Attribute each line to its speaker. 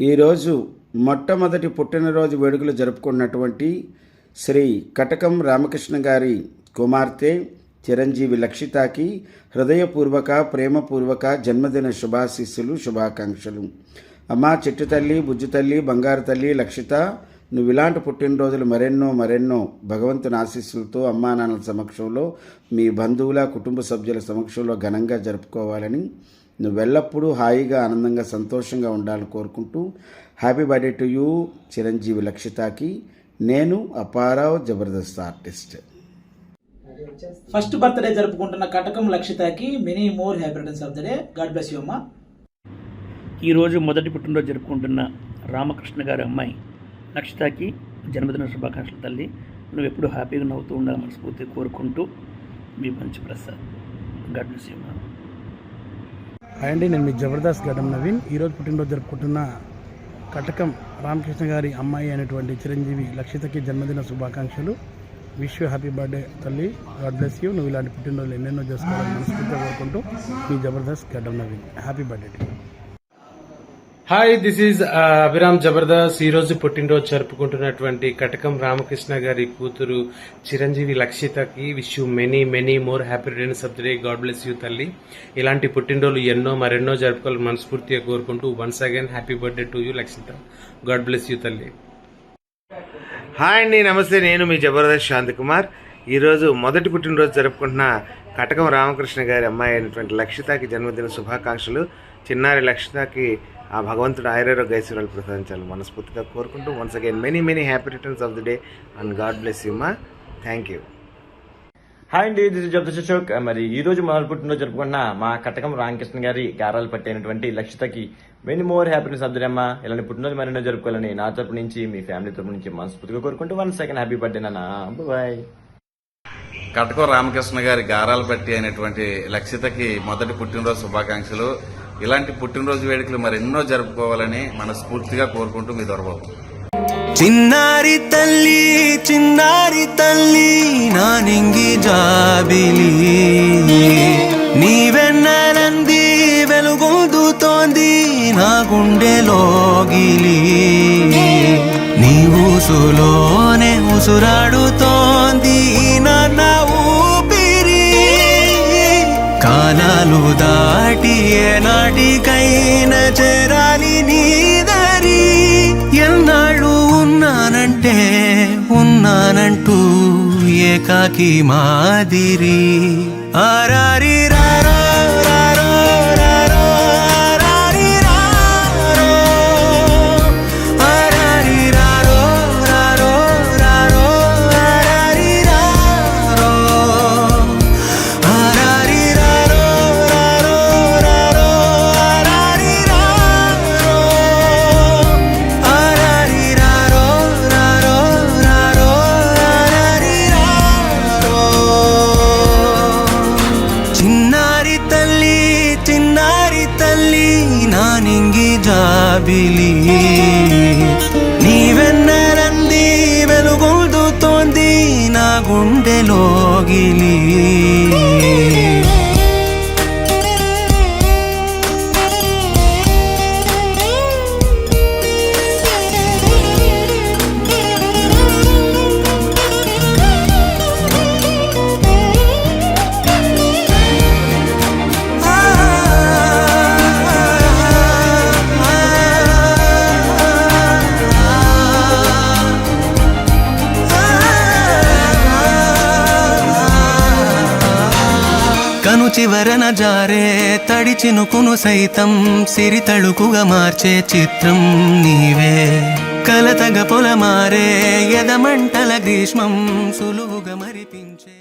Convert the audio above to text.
Speaker 1: ఈరోజు మొట్టమొదటి పుట్టినరోజు వేడుకలు జరుపుకున్నటువంటి శ్రీ కటకం రామకృష్ణ గారి కుమార్తె చిరంజీవి లక్షితకి హృదయపూర్వక ప్రేమపూర్వక జన్మదిన శుభాశీస్సులు శుభాకాంక్షలు. అమ్మా చెట్టు తల్లి, బుజ్జు తల్లి, బంగారు తల్లి లక్షిత, నువ్వు ఇలాంటి పుట్టినరోజులు మరెన్నో భగవంతుని ఆశీస్సులతో అమ్మా నాన్నల సమక్షంలో, మీ బంధువుల కుటుంబ సభ్యుల సమక్షంలో ఘనంగా జరుపుకోవాలని, నువ్వెల్లప్పుడూ హాయిగా ఆనందంగా సంతోషంగా ఉండాలని కోరుకుంటూ happy birthday to you Chiranjeevi లక్షితకి. నేను Apparao Jabardasth artist.
Speaker 2: First birthday జరుపుకుంటున్న కటకం లక్షితకి many more happy returns of the day. God bless you అమ్మా.
Speaker 3: ఈరోజు మొదటి పుట్టినరోజు జరుపుకుంటున్న రామకృష్ణ గారి అమ్మాయి లక్షితకి జన్మదిన శుభాకాంక్షలు తల్లి. నువ్వు ఎప్పుడు హ్యాపీగా నవ్వుతూ ఉండాలని మనస్ఫూర్తిగా కోరుకుంటూ మీ మంచి ప్రసాద్. గాడ్ బ్లెస్ యూ అమ్మా.
Speaker 4: హాయ్ అండి, నేను మీ జబర్దస్త్ గడ్డం నవీన్. ఈరోజు పుట్టినరోజు జరుపుకుంటున్న కటకం రామకృష్ణ గారి అమ్మాయి అయినటువంటి చిరంజీవి లక్షితకి జన్మదిన శుభాకాంక్షలు. విష్ యూ హ్యాపీ బర్త్డే తల్లి. God bless you. నువ్వు ఇలాంటి పుట్టినరోజులు ఎన్నెన్నో చేసుకోవాలని మనస్ఫూర్తిగా కోరుకుంటూ మీ Jabardasth Gaddam Naveen. Happy birthday.
Speaker 5: Hi, this is Abhiram Jabardasth. ఈ రోజు పుట్టినరోజు జరుపుకుంటున్నటువంటి కటకం రామకృష్ణ గారి కూతురు చిరంజీవి లక్షితకి wish you many more happy returns of the day. God bless you తల్లి. ఇలాంటి పుట్టినరోజులు మరెన్నో జరుపుకోవాలని మనస్ఫూర్తిగా కోరుకుంటూ once again happy birthday to you Lakshitha. God bless you తల్లి.
Speaker 6: హాయ్ అండి, నమస్తే. నేను మీ జబర్దస్త్ శాంతికుమార్. ఈరోజు మొదటి పుట్టినరోజు జరుపుకుంటున్న కటకం రామకృష్ణ గారి అమ్మాయి అయినటువంటి లక్షితకి జన్మదిన శుభాకాంక్షలు. చిన్నారి లక్షితకి ఆ భగవంతుడు ఆయురారోగ్య ఐశ్వర్యాలు ప్రసాదించాలని మనస్ఫూర్తిగా కోరుకుంటూ once again many happy returns of the day and god bless you మా. Thank you.
Speaker 7: హాయ్ అండి, దిస్ ఇస్ జబర్దస్త్ అశోక్. మరి ఈ రోజు మొదటి పుట్టినరోజు జరుపుకున్న మా కటకం రామకృష్ణ గారి గారాలు పట్టైనటువంటి లక్షితకి many more happiness of the day అమ్మా. ఇలాంటి పుట్టినరోజు మరెన్నో జరుపుకోవాలని నా తరపు నుంచి, మీ ఫ్యామిలీ తరపు నుంచి మనస్ఫూర్తిగా కోరుకుంటూ వన్స్ అగైన్ హ్యాపీ బర్త్డే నాన్న. బాయ్.
Speaker 8: కటకం రామకృష్ణ గారి గారాలు పట్టి అయినటువంటి లక్షితకి మొదటి పుట్టినరోజు శుభాకాంక్షలు. ఇలాంటి పుట్టినరోజు వేడుకలు మరెన్నో జరుపుకోవాలని మనస్ఫూర్తిగా కోరుకుంటూ మీ దొరబాబు.
Speaker 9: చిన్నారి తల్లి నా నింగి జాబిలి, నీవెన్నెలంది వెలుగొందుతోంది నా గుండెలోగిలి, నీ ఊసులోనే ఉసురాడుతోంది నాన్న ఊపిరి, కాలాలు దాటి ఏనాటికైనా చేరాలి నీ దారి, ఎన్నాళ్ళు ఉన్నానంటూ ఏకాకి మాదిరి, ఆరారి రారో రారో రారో ఆరారి రారో, ఆరారి రారో రారో రారో ఆరారి రారో, ఆరారి రారో రారో రారో ఆరారి రారో, ఆరారి రారో రారో రారో ఆరారి రారో. చిన్నారి తల్లి నా నింగి జాబిలి, నీవెన్నెలంది వెలుగొందుతోంది నా గుండెలోగిలి. కను చివరన జారే తడి చినుకును సైతం సిరి తళుకుగా మార్చే చిత్రం నీవే, కలతగ పొలమారే ఎదమంటల గ్రీష్మం సులువుగా మరిపించే